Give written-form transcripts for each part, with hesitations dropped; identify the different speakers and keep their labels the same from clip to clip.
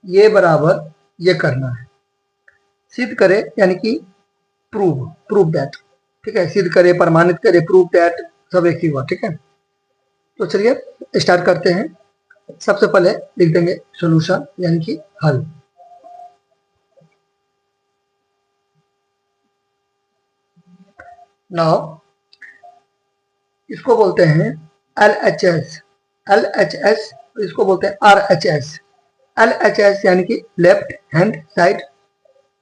Speaker 1: ये बराबर ये करना है, सिद्ध करे यानी कि प्रूव दैट, ठीक है, सिद्ध करे, प्रमाणित करे, प्रूव दैट, सब एक ही हुआ, ठीक है। तो चलिए स्टार्ट करते हैं। सबसे पहले लिख देंगे सॉल्यूशन यानी कि हल। नाउ इसको बोलते हैं LHS, LHS, इसको बोलते हैं RHS। LHS यानी कि left hand side,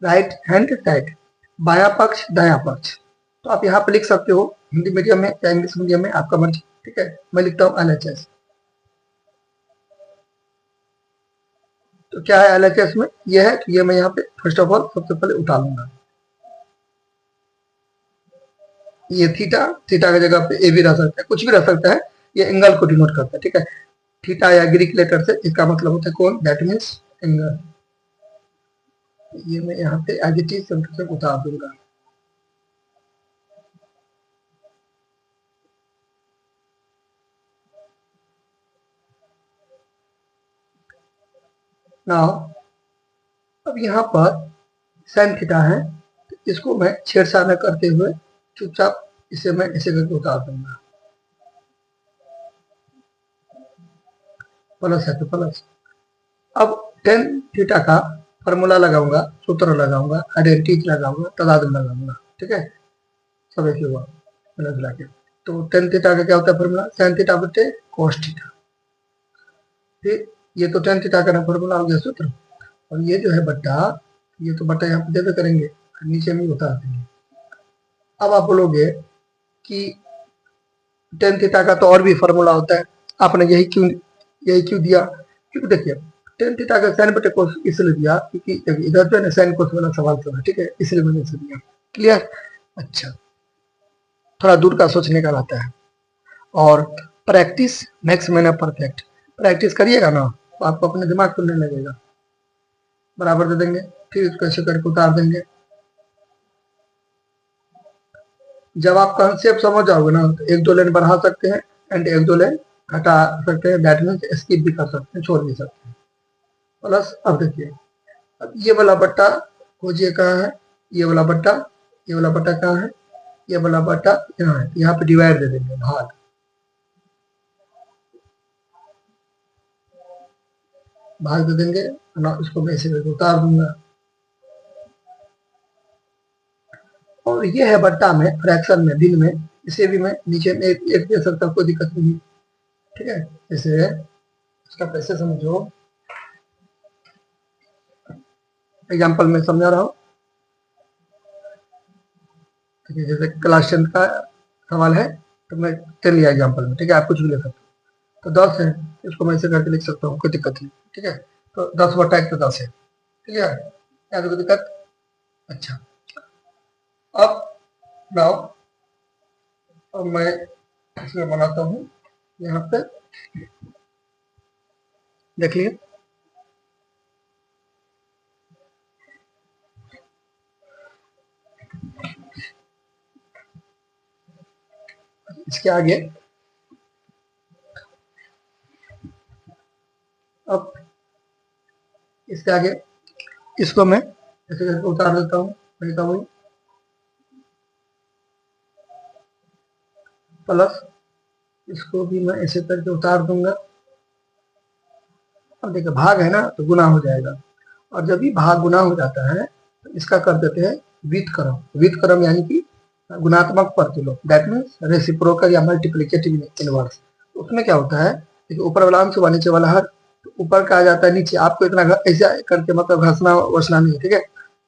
Speaker 1: right hand side, बायां पक्ष दायां पक्ष। तो आप यहाँ पे लिख सकते हो हिंदी मीडियम में या इंग्लिश मीडियम में, आपका मर्जी, ठीक है। मैं लिखता हूँ LHS। तो क्या है LHS में, ये है, तो ये मैं यहाँ पे फर्स्ट ऑफ ऑल सबसे पहले उठा लूंगा। ये थीटा, थीटा की जगह पे ए भी रह सकता है, कुछ भी रह सकता है, ये एंगल को डिनोट करता है, ठीक है। थीटा या ग्रीक लेटर से इसका मतलब होता है कौन, दैट मीन्स एंगल। ये मैं यहाँ पे एज इट इज सिंपल से उतार दूंगा। नाउ अब यहाँ पर साइन थीटा है, तो इसको मैं छेड़छाड़ न करते हुए चुपचाप इसे मैं ऐसे करके उतार दूंगा। प्लस है तो प्लस। अब टेन थीटा का फॉर्मूला लगाऊंगा, सूत्र लगाऊंगा, आइडेंटिटी लगाऊंगा, तदाद लगाऊंगा, ठीक है, सब एक ही हुआ मिला जुला के। तो टेन थीटा का क्या होता है फॉर्मूला, साइन थीटा बटे कोस थीटा। फिर ये तो टेन थीटा का फॉर्मूला हो गया सूत्र, और ये जो है बट्टा, ये तो बट्टा यहाँ पे देवे करेंगे, नीचे में बता देंगे। अब आप बोलोगे कि टेन थीटा का तो और भी फॉर्मूला होता है, आपने यही क्यों दिया, क्योंकि देखिए टेन थीटा का साइन बटे कोस इसलिए दिया क्योंकि इधर जो है साइन कोस वाला सवाल चल रहा है, ठीक है, इसलिए मैंने इसे दिया। क्लियर। अच्छा, थोड़ा दूर का सोचने का रहता है, और practice makes man perfect. Practice करिएगा ना तो आपको अपने दिमाग खुलने लगेगा। बराबर दे देंगे, फिर इसको ऐसे करके उतार देंगे। जब आप कंसेप्ट समझ जाओगे ना तो एक दो लाइन बढ़ा सकते हैं एंड एक दो लाइन घटा सकते हैं, दैट मीन्स स्किप भी कर सकते हैं, छोड़ भी सकते हैं। प्लस अब देखिए, अब ये वाला बट्टा खोजिए कहाँ है, ये वाला बट्टा, ये वाला बट्टा कहाँ है, ये वाला बट्टा यहाँ है, यहाँ पे डिवाइड दे देंगे, भाग, भाग दे देंगे ना, इसको मैं ऐसे करके उतार दूंगा। और ये है बट्टा में, फ्रैक्शन में, दिन में, इसे भी मैं नीचे में एक दे सकता हूँ, कोई दिक्कत नहीं, ठीक है। जैसे इसका कैसे समझो, एग्जाम्पल में समझा रहा हूँ, जैसे क्लास 10 का सवाल है तो मैं 10 लिया एग्जाम्पल में, ठीक है, आप कुछ भी ले सकते हो। तो 10 है, इसको मैं ऐसे करके लिख सकता हूँ, कोई दिक्कत नहीं, ठीक है। तो 10 बटा 1 तो 10 है, ठीक है, यहाँ कोई दिक्कत। अच्छा, अब नाउ अब मैं इसमें बनाता हूँ, यहाँ पे देखिए, इसके आगे अब इसके आगे इसको मैं ऐसे करके उतार देता हूँ, कहता हूँ प्लस इसको भी मैं ऐसे करके उतार दूंगा। अब देखिए भाग है ना तो गुना हो जाएगा, और जब भी भाग गुना हो जाता है तो इसका कर देते हैं व्युत्क्रम। व्युत्क्रम यानी कि गुणात्मक प्रतिलोम, दैट मीन्स रेसिप्रोकल या मल्टीप्लिकेटिव इनवर्स। उसमें क्या होता है, देखिए ऊपर वाला अंश हुआ नीचे वाला हर, तो ऊपर का आ जाता है नीचे। आपको इतना ऐसा करके मतलब घसना वसना नहीं है, ठीक है,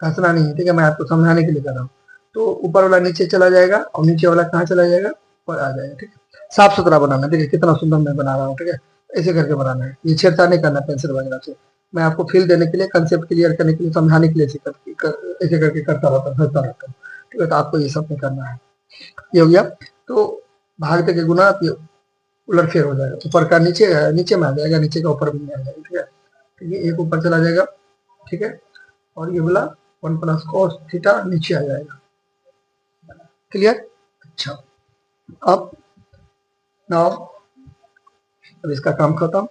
Speaker 1: घसना नहीं है, ठीक है, मैं आपको समझाने के लिए कर रहा हूँ। तो ऊपर वाला नीचे चला जाएगा और नीचे वाला कहाँ चला जाएगा, ऊपर आ जाएगा, ठीक है। साफ सुथरा बनाना, देखिए कितना सुंदर मैं बना रहा हूँ, ठीक है, ऐसे करके बनाना है, ये छेड़छाड़ नहीं करना पेंसिल वगैरह से। मैं आपको फील देने के लिए, कंसेप्ट क्लियर करने के लिए, समझाने के लिए ऐसे करके करता रहता हूँ, हंसता रहता हूँ, ठीक है। तो आपको ये सब नहीं करना है। ये हो गया, तो भाग के गुना उलट फेर हो जाएगा, ऊपर का नीचे, नीचे में आ जाएगा, नीचे का ऊपर भी नहीं आ जाएगा, ठीक है। तो ये एक ऊपर चला जाएगा, ठीक है, और ये बोला 1 प्लस cos थीटा नीचे आ जाएगा। क्लियर। अच्छा, अब नाउ अब इसका काम खत्म।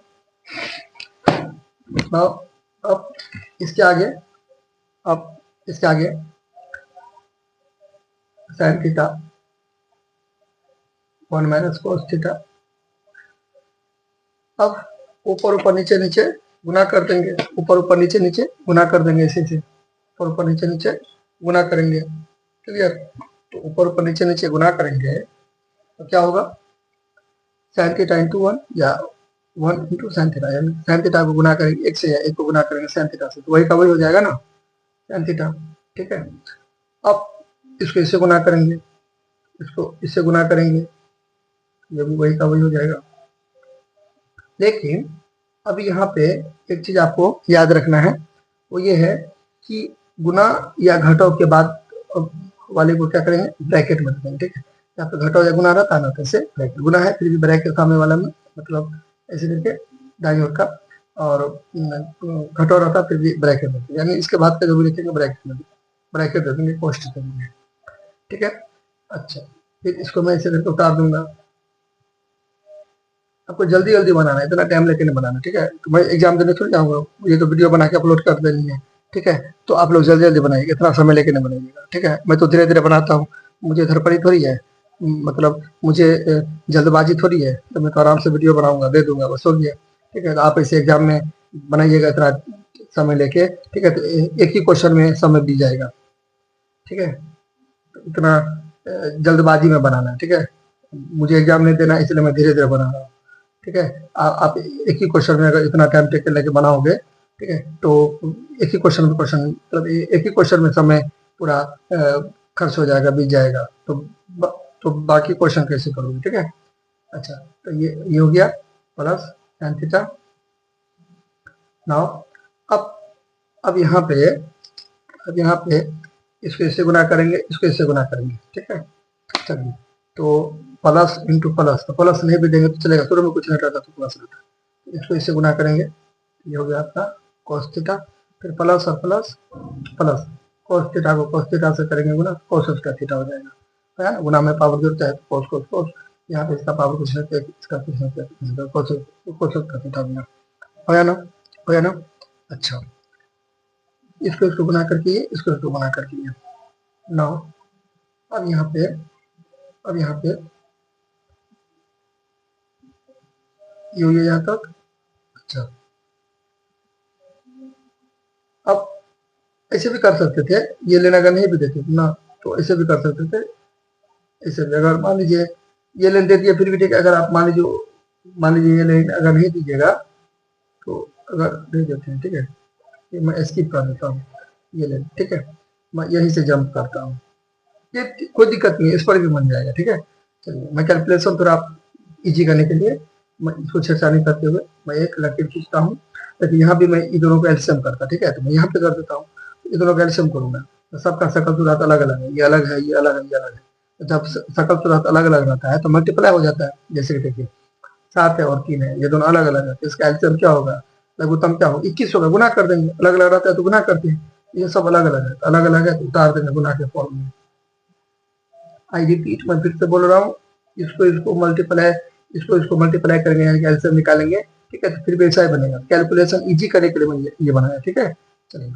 Speaker 1: नाउ अब इसके आगे अब इसके आगे sine theta 1 minus cos theta. अब ऊपर ऊपर नीचे नीचे गुना कर देंगे, ऊपर ऊपर नीचे नीचे गुना कर देंगे, इसी से ऊपर ऊपर नीचे नीचे गुना करेंगे। क्लियर? तो ऊपर ऊपर नीचे नीचे गुना करेंगे तो क्या होगा, साइन थीटा इंटू 1 या 1 इंटू साइन थीटा, यानी साइन थीटा को गुना करेंगे 1 से या 1 को गुना करेंगे साइन थीटा से, तो वही का वही हो जाएगा ना, साइन थीटा। ठीक है, अब इसको इससे गुना करेंगे, इसको इससे गुना करेंगे, ये भी वही का वही हो जाएगा। लेकिन अब यहाँ पे एक चीज आपको याद रखना है, वो ये है कि गुना या घटाव के बाद वाले को क्या करेंगे, ब्रैकेट में रखेंगे। ठीक है, यहाँ पे घटाव या गुना रहता है ना, कैसे ब्रैकेट, गुना है फिर भी ब्रैकेट सामने वाला में, मतलब ऐसे करके दाईं ओर का, और घटाव रहता फिर भी ब्रैकेट में, यानी इसके बाद का जो भी लिखेंगे ब्रैकेट में, ब्रैकेट रखेंगे, पोस्ट करेंगे। ठीक है, अच्छा फिर इसको मैं ऐसे करके उतार दूंगा। आपको जल्दी जल्दी बनाना है, इतना टाइम लेके नहीं बनाना। ठीक है, तो मैं एग्जाम देने थोड़ी जाऊंगा, मुझे तो वीडियो बना के अपलोड कर देनी है। ठीक है, तो आप लोग जल्दी जल्दी बनाइएगा, इतना समय लेके नहीं बनाइएगा। ठीक है, मैं तो धीरे धीरे बनाता हूँ, मुझे धड़पड़ी थोड़ी है, मतलब मुझे जल्दबाजी थोड़ी है, तो मैं तो आराम से वीडियो बनाऊंगा, दे दूंगा, बस हो गया। ठीक है, तो आप ऐसे एग्जाम में बनाइएगा इतना समय लेके। ठीक है, तो एक ही क्वेश्चन में समय बीत जाएगा। ठीक है, तो इतना जल्दबाजी में बनाना है। ठीक है, मुझे एग्जाम नहीं देना, इसलिए मैं धीरे धीरे बना रहा हूँ। ठीक है, आप एक ही क्वेश्चन में अगर इतना टाइम टेक लेके बनाओगे, ठीक है, तो एक ही क्वेश्चन में मतलब एक ही क्वेश्चन में समय पूरा खर्च हो जाएगा, बीत जाएगा, तो बाकी क्वेश्चन कैसे करोगे। ठीक है, अच्छा तो ये हो गया प्लस साइन थीटा। नाउ अब यहाँ पे इसको इससे गुना करेंगे, इसको इससे गुना करेंगे। ठीक है, चलिए, तो प्लस इंटू प्लस, तो प्लस नहीं भी देंगे तो चलेगा, शुरू में कुछ नहीं रहता तो प्लस रहता है, इसको इससे गुना करेंगे, ये हो गया आपका cos थीटा, फिर प्लस और प्लस प्लस, cos थीटा को cos थीटा से करेंगे गुना, cos उसका थीटा हो जाएगा, है ना, गुना में पावर जुड़ता है तो cos cos cos, यहाँ पे इसका पावर कुछ नहीं, इसका कुछ नहीं, cos उसका थीटा बना, हो या ना। अच्छा, इसको गुना करके इसको गुना करके नाउ अब यहाँ पे ये यहाँ तक। अच्छा, अब ऐसे भी कर सकते थे, ये लेना अगर नहीं भी देते ना, तो ऐसे भी कर सकते थे, ऐसे भी। अगर मान लीजिए ये लेन दे दिया फिर भी ठीक है, अगर आप मान लीजिए ये लेन अगर नहीं दीजिएगा, तो अगर दे देते हैं, ठीक है, ये मैं स्किप कर देता हूँ ये लेन। ठीक है, मैं यहीं से जंप करता हूँ, ये कोई दिक्कत नहीं है, इस पर भी बन जाएगा। ठीक है, चलिए मैं कैलकुलेशन थोड़ा इजी करने के लिए मैं इसको छेड़छाड़ नहीं करते हुए मैं एक लकीर खींचता हूँ, ताकि यहाँ भी मैं इन दोनों को एल्सियम करता। ठीक है, तो मैं यहाँ पे कर देता हूँ, इन दोनों का एल्सियम करूंगा, तो सबका शकल सूरत अलग अलग है, ये अलग है, ये अलग है, ये अलग है। तो जब शकल सूरत अलग अलग रहता है तो मल्टीप्लाई हो जाता है, जैसे कि देखिए 7 है और 3 है, ये दोनों अलग अलग है, तो इसका एल्सियम क्या होगा, लघुत्तम क्या होगा, 21 होगा, गुना कर देंगे, अलग अलग रहता है तो गुना करते हैं, ये सब अलग अलग है, तो अलग अलग है तो उतार देंगे गुना के फॉर्म में। आई रिपीट, मैं फिर से बोल रहा हूँ, इसको मल्टीप्लाई करेंगे, यानी एल्सियम निकालेंगे। ठीक है, तो फिर भी ऐसा ही बनेगा, कैलकुलेशन इजी करने के लिए मैंने ये बनाया। ठीक है, चलिए,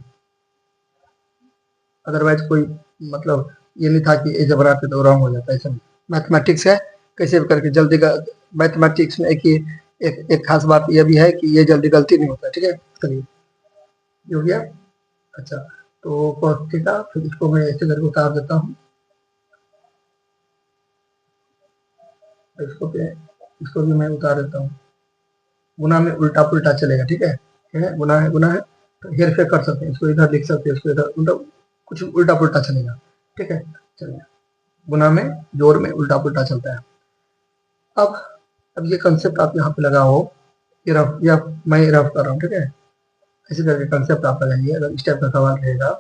Speaker 1: अदरवाइज कोई मतलब ये नहीं था कि ये जब बनाते तो रॉन्ग हो जाता है, ऐसा नहीं। मैथमेटिक्स है, कैसे भी करके जल्दी का, मैथमेटिक्स में एक खास बात यह भी है कि ये जल्दी गलती नहीं होता। ठीक है, चलिए ये हो गया। अच्छा, तो cos थीटा, फिर इसको मैं ऐसे करके उतार देता हूँ, इसको भी मैं उतार देता हूँ, गुना में उल्टा पुल्टा चलेगा। ठीक है, गुना है तो हेर फेर कर सकते हैं, इसको इधर लिख सकते हैं, इसको इधर, मतलब कुछ उल्टा पुल्टा चलेगा। ठीक है, चलिए, गुना में जोड़ में उल्टा पुल्टा चलता है। अब ये कंसेप्ट आप यहाँ पे लगाओ, ये रफ, या मैं रफ कर रहा हूँ। ठीक है, इसी तरह के कंसेप्ट आप लगाइए, अगर इस टाइप का सवाल रहेगा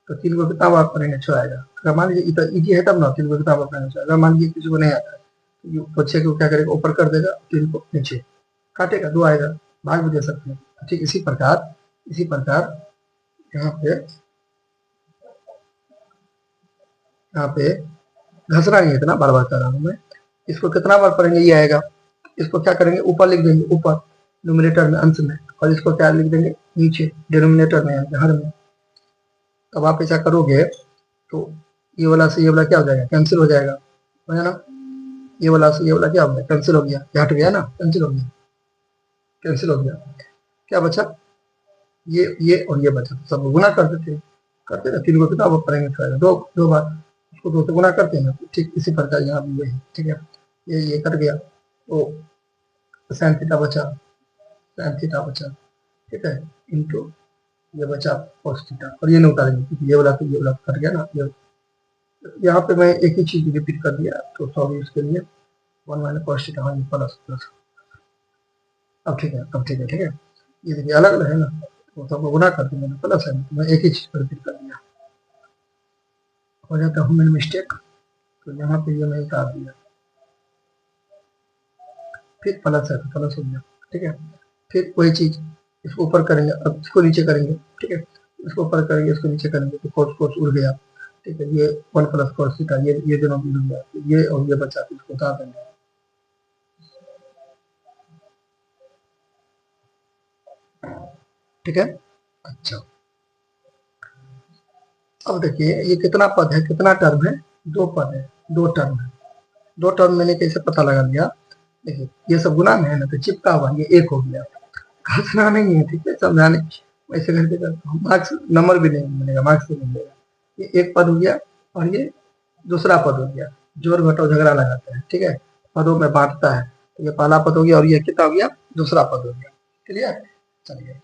Speaker 1: तो 3 को कितना बार करेंगे, अच्छा आएगा। अगर मान लीजिए इतना इजी है तब ना 3 को कितना बार करना चाहिए, अगर मान लीजिए किसी को नहीं आता है तो बच्चे को क्या करेगा, ऊपर कर देगा, 3 को नीचे काटेगा, 2 आएगा, भाग भी दे सकते हैं। ठीक इसी प्रकार यहाँ पे घसना नहीं है, इतना बार बार कर रहा हूँ मैं, इसको कितना बार पढ़ेंगे ये आएगा, इसको क्या करेंगे, ऊपर लिख देंगे, ऊपर न्यूमरेटर में, अंश में, और इसको क्या लिख देंगे नीचे डिनोमिनेटर में, यानी हर में। तब आप ऐसा करोगे तो ये वाला से ये वाला क्या हो जाएगा, कैंसिल हो जाएगा, है ना। ये वाला से ये वाला क्या हो गया, कैंसिल हो गया, ये हट गया ना, कैंसिल हो गया, कैंसिल हो गया। क्या बचा, ये और ये बचा, तो सब गुना कर देते हैं, करते ना, 3 को कितना बार करेंगे, फिर दो दो बार उसको 2 से गुना करते हैं ना। ठीक इसी प्रकार यहाँ भी वही, ठीक है। ये कट गया तो साइन थीटा बचा, साइन थीटा बचा, ठीक है, इंटू ये बचा कॉस थीटा, और ये नहीं उतारेंगे क्योंकि ये वाला तो ये वाला कट गया ना। ये यहाँ पे मैं एक ही चीज रिपीट कर दिया, तो सॉरी इसके लिए। 1 माइनस कॉस थीटा, हाँ प्लस प्लस, अब ठीक है, अब ठीक है, ठीक है। ये देखिए अलग अलग है ना, तो सबको गुना कर दिया मैंने, प्लस है, तो मैं एक ही चीज पर रिपीट कर दिया, हो जाता हूँ मैंने मिस्टेक, तो यहाँ पे ये मैं उतार दिया, फिर प्लस है तो प्लस हो गया, ठीक है। फिर वही चीज इसको ऊपर करेंगे, अब इसको नीचे करेंगे, ठीक है, इसको ऊपर करेंगे, इसको नीचे करेंगे, तो कोस कोस उड़ गया, ठीक है। ये 1 प्लस कोस थीटा, ये दोनों भी उड़ गया, ये और ये बचा, तो इसको उतार देंगे, ठीक है। अच्छा, अब देखिए ये कितना पद है, कितना टर्म है, 2 पद है, 2 टर्म है। 2 टर्म मैंने कैसे पता लगा लिया, देखिए ये सब गुना में है ना, तो चिपका हुआ ये 1 हो गया, घसना नहीं है, ठीक है, समझाने वैसे करके करता हूँ, मार्क्स नंबर भी नहीं मिलेगा, मार्क्स नहीं मिलेगा। ये एक पद हो गया और ये दूसरा पद हो गया, जोड़ घटाओ झगड़ा लगाते हैं, ठीक है, पदों में बांटता है, तो ये पहला पद हो गया और ये कितना हो गया, दूसरा पद हो गया, क्लियर। चलिए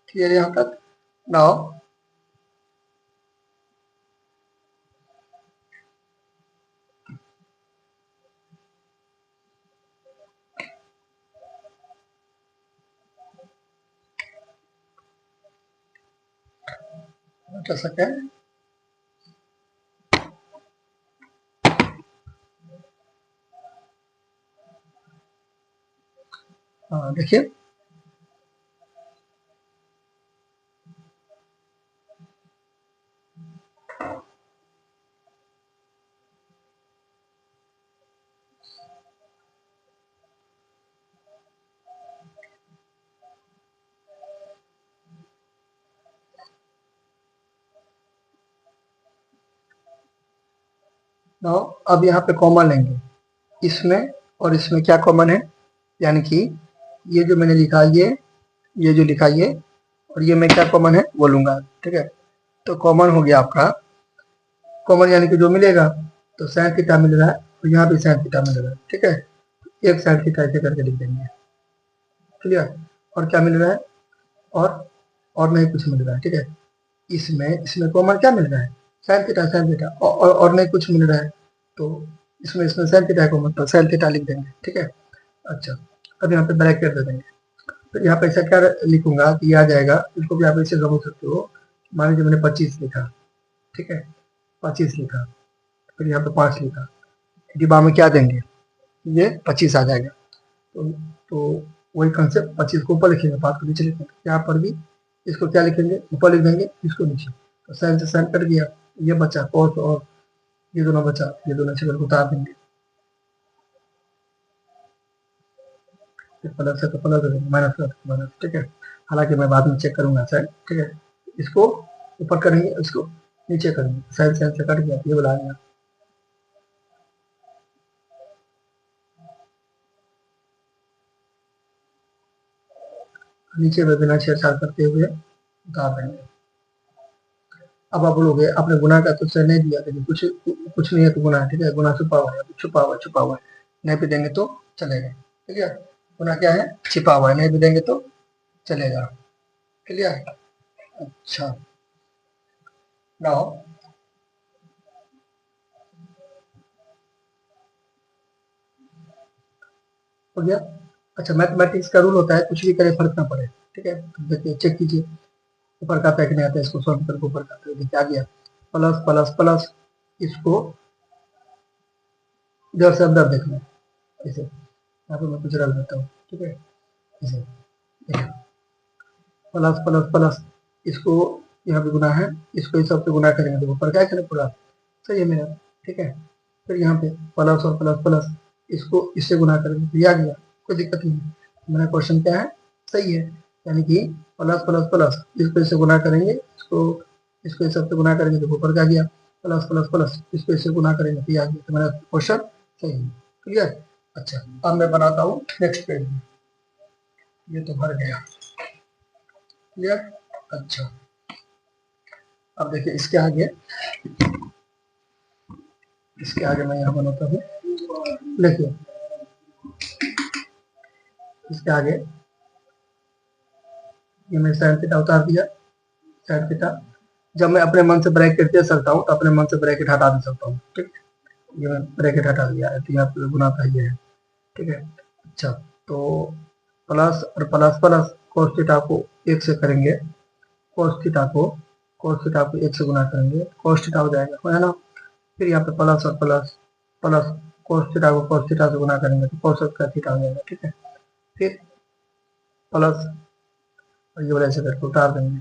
Speaker 1: क्लियर यहाँ तक। नाउ कर सकते हैं, हाँ देखिए नाउ अब यहाँ पे कॉमन लेंगे, इसमें और इसमें क्या कॉमन है, यानी कि ये जो मैंने लिखा, ये जो लिखा ये, और ये में क्या कॉमन है वो लूंगा, ठीक है। तो कॉमन हो गया आपका, कॉमन यानी कि जो मिलेगा, तो साइन थीटा मिल रहा है और यहाँ भी साइन थीटा मिल रहा है, ठीक है। एक साइन थीटा ऐसे करके लिख देंगे, क्लियर। और क्या मिल रहा है, और नहीं कुछ मिल रहा है, ठीक है। इसमें इसमें कॉमन क्या मिल रहा है, साइन थीटा, और नहीं कुछ मिल रहा है, तो इसमें साइन थीटा कॉमन, तो साइन थीटा लिख देंगे, ठीक है। अच्छा, अब यहाँ पे ब्रैकेट दे देंगे, तो यहाँ पे ऐसा क्या लिखूंगा कि आ जाएगा, इसको भी आप ऐसे समझ सकते हो। मान लीजिए मैंने 25 लिखा, ठीक है, 25 लिखा, फिर यहाँ पे 5 लिखा, डिब्बा में क्या देंगे, ये 25 आ जाएगा। तो वही कंसेप्ट, 25 को ऊपर लिखेंगे, 5 को नीचे लिखेंगे, यहाँ पर भी इसको क्या लिखेंगे, ऊपर लिख देंगे, इसको नीचे, तो साइन से साइन कट गया, ये बचा कॉस, और ये दोनों बचा, ये दोनों अच्छे उतार देंगे, प्लस है तो प्लस दे देंगे, माइनस है तो माइनस, ठीक है। हालांकि मैं बाद में चेक करूंगा साइन, ठीक है। इसको ऊपर करेंगे, इसको नीचे करेंगे, साइन साइन से कट गया, ये बोला गया, नीचे में बिना छेड़छाड़ करते हुए उतार देंगे। अब आप बोलोगे आपने गुना का तो सही नहीं दिया, लेकिन कुछ कुछ नहीं है तो गुना है, ठीक है, गुना छुपा हुआ है, छुपा हुआ छुपा हुआ है, नहीं भी देंगे तो चलेगा, क्लियर। गुना क्या है, छिपा हुआ है, नहीं भी देंगे तो चलेगा, क्लियर। अच्छा, नाउ हो गया। अच्छा, मैथमेटिक्स का रूल होता है कुछ भी करे फर्क ना पड़े, ठीक है। तो देखिए चेक कीजिए, ऊपर का पैक नहीं आता है, इसको सॉल्व करके ऊपर का, तो देखिए आ गया, प्लस प्लस प्लस, इसको इधर से अंदर देखना है, ऐसे, यहाँ पे मैं कुछ रख देता हूँ, ठीक है, ऐसे प्लस प्लस प्लस, इसको यहाँ पे गुना है, इसको इस सबसे गुना करेंगे तो ऊपर क्या करें पूरा, सही है मेरा, ठीक है। फिर यहाँ पे प्लस और प्लस प्लस, इसको इससे गुना करेंगे तो ये आ गया, कोई दिक्कत नहीं है। मेरा क्वेश्चन क्या है, सही है। यानी कि प्लस प्लस प्लस इसको इससे गुना करेंगे, इसको इस सबसे गुना करेंगे तो ऊपर क्या गया, प्लस प्लस प्लस इसको इससे गुना करेंगे तो ये आ गया। तो मेरा क्वेश्चन सही है। क्लियर। अच्छा, अब मैं बनाता हूँ नेक्स्ट पेज में। ये तो भर गया। क्लियर। अच्छा, अब देखिए इसके आगे मैं यहाँ बनाता हूँ। देखिए इसके आगे ये मैं साइन थीटा उतार दिया। साइन थीटा जब मैं अपने मन से ब्रैकेट दे सकता हूँ तो अपने मन से ब्रैकेट हटा भी सकता हूँ। ठीक, ये मैं ब्रैकेट हटा दिया है तो यहाँ पे गुना का ये है। ठीक है। अच्छा, तो प्लस और प्लस प्लस cos थीटा को 1 से करेंगे, cos थीटा को 1 से गुना करेंगे, cos थीटा हो जाएगा, है ना। फिर यहाँ पे प्लस और प्लस प्लस cos थीटा को cos थीटा से गुना करेंगे तो cos का थीटा हो जाएगा। ठीक है। फिर प्लस और ये वाला ऐसे करके उतार देंगे।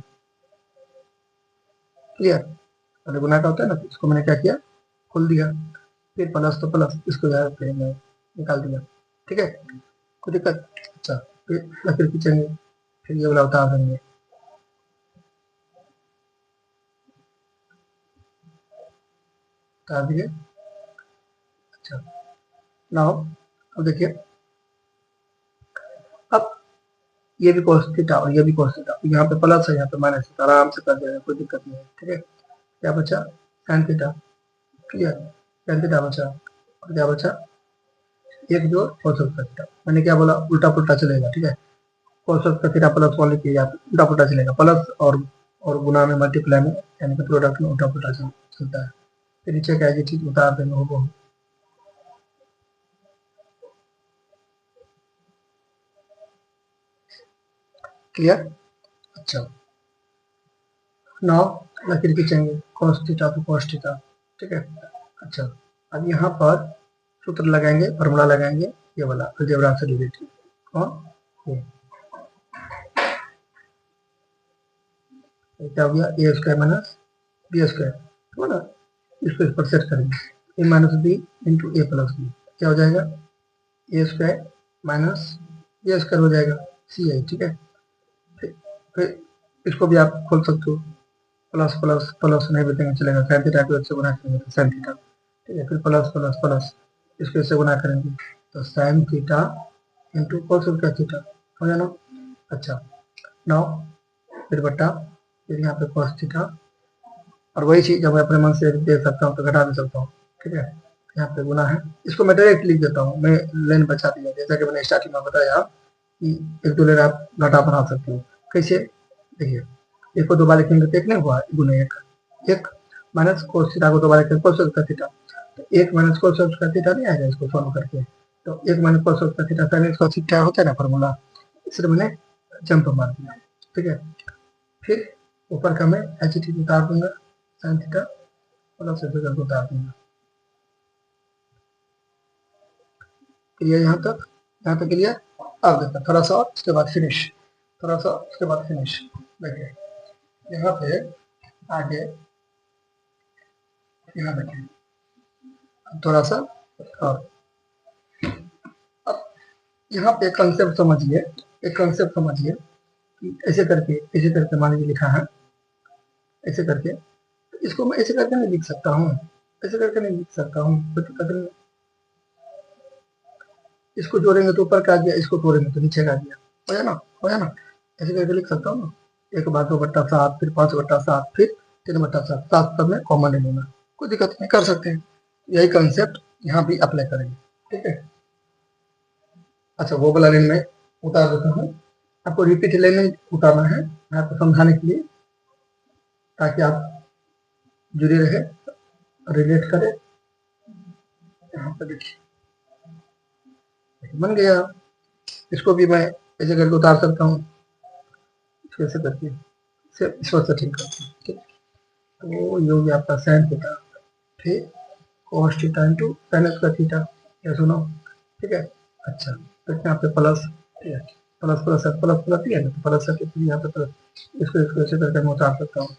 Speaker 1: क्लियर। पहले गुना का होता है ना, तो इसको मैंने क्या किया, खोल दिया। फिर प्लस तो प्लस इसको यहाँ पे मैं निकाल दिया। ठीक है, कोई दिक्कत। अच्छा, फिर खींचेंगे, फिर ये वाला उतार देंगे। उतार दिए। अच्छा, नाउ अब देखिए, अब ये भी cos थीटा और ये भी cos थीटा, यहाँ पे प्लस है यहाँ पे माइनस है, आराम से कर देगा, कोई दिक्कत नहीं है। ठीक है, क्या बचा, tan theta. Clear, tan theta बचा, और क्या बचा, एक जोड़ cos का थीटा। मैंने क्या बोला, उल्टा पुल्टा चलेगा। ठीक है, cos का थीटा प्लस वन लिखिए, यहाँ पे उल्टा पुल्टा चलेगा, प्लस और गुना में मल्टीप्लाई में यानी कि प्रोडक्ट में उल्टा पुल्टा चलता है। फिर नीचे क्या है, ये चीज उतार देंगे हो। क्लियर। अच्छा, नाउ लकीर खींचेंगे, cos थीटा तो cos थीटा। ठीक है। अच्छा, अब यहाँ पर सूत्र लगाएंगे, फॉर्मूला लगाएंगे, ये वाला अलजेब्रा से रिलेटेड। कौन, ये क्या हो गया, ए स्क्वायर माइनस बी स्क्वायर, ठीक है ना। इसको इस पर सेट करेंगे, ए माइनस बी इंटू ए प्लस बी, क्या हो जाएगा, ए स्क्वायर माइनस बी स्क्वायर हो जाएगा, सी आई। ठीक है। फिर इसको भी आप खोल सकते हो, प्लस प्लस प्लस नहीं भी देंगे चलेगा, साइन थीटा को इससे गुना करेंगे तो साइन थीटा। ठीक है, फिर प्लस प्लस प्लस इसको इससे गुना करेंगे तो साइन थीटा इंटू कॉस का थीटा हो जाना। अच्छा, नाउ फिर बट्टा, फिर यहाँ पे कॉस थीटा, और वही चीज जब मैं अपने मन से दे सकता हूँ तो घटा भी सकता हूँ। ठीक है, यहाँ पे गुना है, इसको मैं डायरेक्ट लिख देता हूँ, मैं लाइन बचा दिया, जैसा कि मैंने स्टार्टिंग में बताया कि एक दो लेर आप घटा बढ़ा सकते हो। कैसे, देखिए, एक को दो बार लिखेंगे तो एक नहीं हुआ, गुना एक, एक माइनस कोस थीटा को दो बार लिखेंगे कोस का थीटा, तो एक माइनस कोस का थीटा नहीं आएगा इसको सॉल्व करके, तो एक माइनस कोस का थीटा साइन इसका थीटा होता है ना फॉर्मूला, इसलिए मैंने जंप मार दिया। ठीक है, फिर ऊपर का मैं एच टी उतार दूंगा, साइन थीटा प्लस ऐसे करके उतार दूंगा। क्लियर यहाँ तक क्लियर। अब देखो थोड़ा सा और, उसके बाद फिनिश, थोड़ा सा उसके बाद फिनिश। देखिए यहाँ पे आगे, यहाँ देखिए थोड़ा सा, और अब यहाँ पे एक कंसेप्ट समझिए कि ऐसे करके मान लीजिए लिखा है, ऐसे करके, तो इसको मैं ऐसे करके नहीं लिख सकता हूँ, ऐसे करके नहीं लिख सकता हूँ, कोई दिक्कत नहीं। इसको जोड़ेंगे तो ऊपर का गया, इसको तोड़ेंगे तो नीचे का गया, हो जाए ना, हो जाए ना। ऐसे करके लिख सकता हूँ ना, एक बार 2/7, फिर 5/7, फिर 3/7, 7 सब में कॉमन ले लूंगा, कोई दिक्कत नहीं, कर सकते हैं। यही कंसेप्ट यहाँ भी अप्लाई करेंगे। ठीक है। अच्छा, वो वाला लाइन में उतार देता हूँ, आपको रिपीट लाइन में उतारना है, मैं आपको समझाने के लिए, ताकि आप जुड़े रहे, रिलेट करें। यहाँ पर देखिए बन गया, इसको भी मैं ऐसे करके उतार सकता हूँ, कैसे करके इस वक्त से ठीक करते हैं। ठीक, तो ये हो गया आपका साइन थीटा, फिर cos थीटा इंटू साइन का थीटा, या सुनो। ठीक है। अच्छा, तो यहाँ पे प्लस, ठीक है, प्लस प्लस प्लस प्लस ही है ना, तो प्लस है, फिर यहाँ पे प्लस, इसको ऐसे करके मैं उतार सकता हूँ।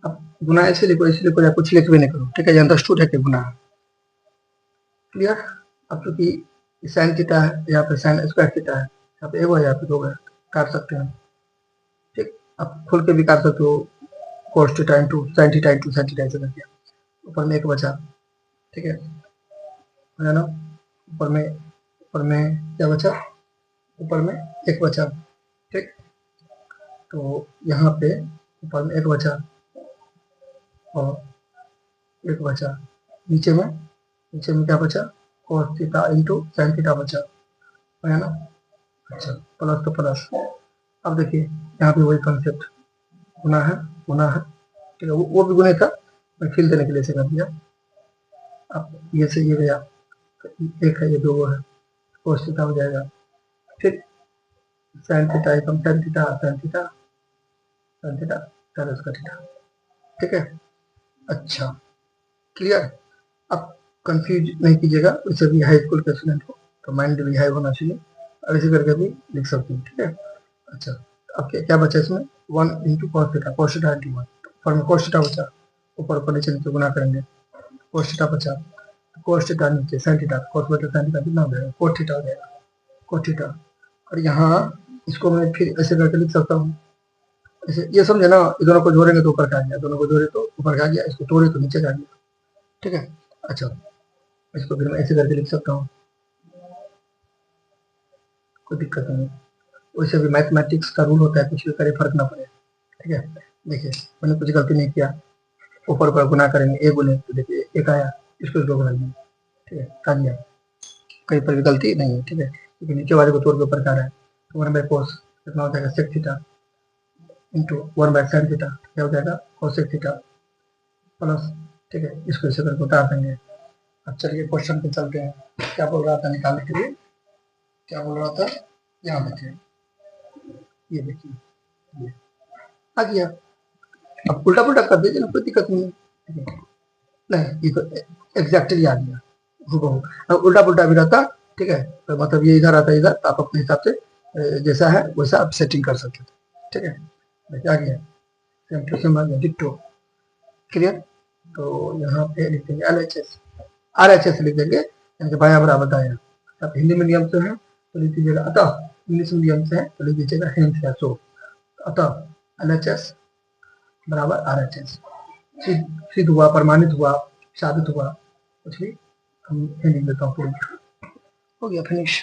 Speaker 1: अब गुना ऐसे लिखो या कुछ लिख भी नहीं करो, ठीक है, ये अंडरस्टूड है कि गुना है। क्लियर? अब चूंकि साइन थीटा है, यहाँ पे साइन स्क्वायर थीटा है, यहाँ पे 1 है, यहाँ पे 2 है, काट सकते हैं, ठीक। अब खुल के भी काट सकते हो, cos theta into sine theta ऐसे करके, ऊपर में 1 बचा, ठीक है ना। ऊपर में क्या बचा? ऊपर में 1 बचा, ठीक। तो यहाँ पे ऊपर में 1 बचा और 1 बचा, नीचे में क्या बचा? cos theta into sine theta बचा, है ना। अच्छा, प्लस तो प्लस। अब देखिए यहाँ पे वही कॉन्सेप्ट, गुना है, ठीक है, वो भी गुने था, मैं फील देने के लिए से कर दिया। अब ये से ये गया, 1 है, ये 2 है, cos थीटा हो जाएगा, फिर साइन थीटा एकम tan theta, tan theta tan उसका थीटा, ठीक है। अच्छा, क्लियर? अब कंफ्यूज नहीं कीजिएगा, वैसे भी हाई स्कूल के स्टूडेंट हो तो माइंड भी हाई होना चाहिए, और ऐसे करके भी लिख सकते हैं, ठीक है। अच्छा, अब क्या बचा इसमें? 1 इंटू cos थीटा इंटू 1, ऊपर में cos थीटा बचा, ऊपर नीचे गुना करेंगे, cos थीटा बचा, cos थीटा नीचे साइन थीटा, cos बटे साइन थीटा कितना हो जाएगा? cos थीटा हो जाएगा, cos थीटा। और यहाँ इसको मैं फिर ऐसे करके लिख सकता हूँ, ऐसे, ये समझे ना, ये दोनों को जोड़ेंगे तो ऊपर का आ गया, दोनों को जोड़े तो ऊपर का आ गया, इसको तोड़े तो नीचे का आ गया, ठीक है। अच्छा, इसको फिर मैं ऐसे करके लिख सकता हूँ, कोई दिक्कत नहीं। वैसे भी मैथमेटिक्स का रूल होता है, कुछ भी करे फर्क ना पड़े, ठीक है। देखिए मैंने कुछ गलती नहीं किया, ऊपर ऊपर गुना करेंगे, ए गुने तो देखिए 1 आया, इसको 2 बना दिया, ठीक है, कर दिया, कहीं पर भी गलती नहीं है, ठीक है, क्योंकि नीचे वाले को तोड़ के ऊपर कर रहा है। तो 1 बाई कोस कितना हो जाएगा? Sec theta into 1 by sine theta, क्या हो जाएगा? कोसेक थीटा प्लस, ठीक है, इसको इसे करके उतार देंगे। अब चलिए क्वेश्चन पे चलते हैं, क्या बोल रहा था निकालने के लिए, क्या बोल रहा था, यहाँ देखिए, ये देखिए, ये आ गया। अब उल्टा पुल्टा कर दीजिए ना, कोई दिक्कत नहीं है, नहीं ये तो एग्जैक्टली आ गया हूबहू। अब उल्टा पुल्टा भी रहता, ठीक है, तो मतलब ये इधर आता इधर, तो आप अपने हिसाब से जैसा है वैसा आप सेटिंग कर सकते थे, ठीक है। देखिए आ गया, सेम टू सेम आ गया, डिट्टो। क्लियर? तो यहाँ पे लिख देंगे RHS लिख देंगे, यानी कि बाया बराबर दाया। आप हिंदी मीडियम से हैं तो लिख दीजिएगा अतः, इंग्लिश मीडियम से है तो लिख दीजिएगा हेंस या सो। अतः LHS बराबर RHS, सिद्ध हुआ, प्रमाणित हुआ, साबित हुआ, कुछ भी हम हिंदी में लेता हूँ, हो गया, फिनिश।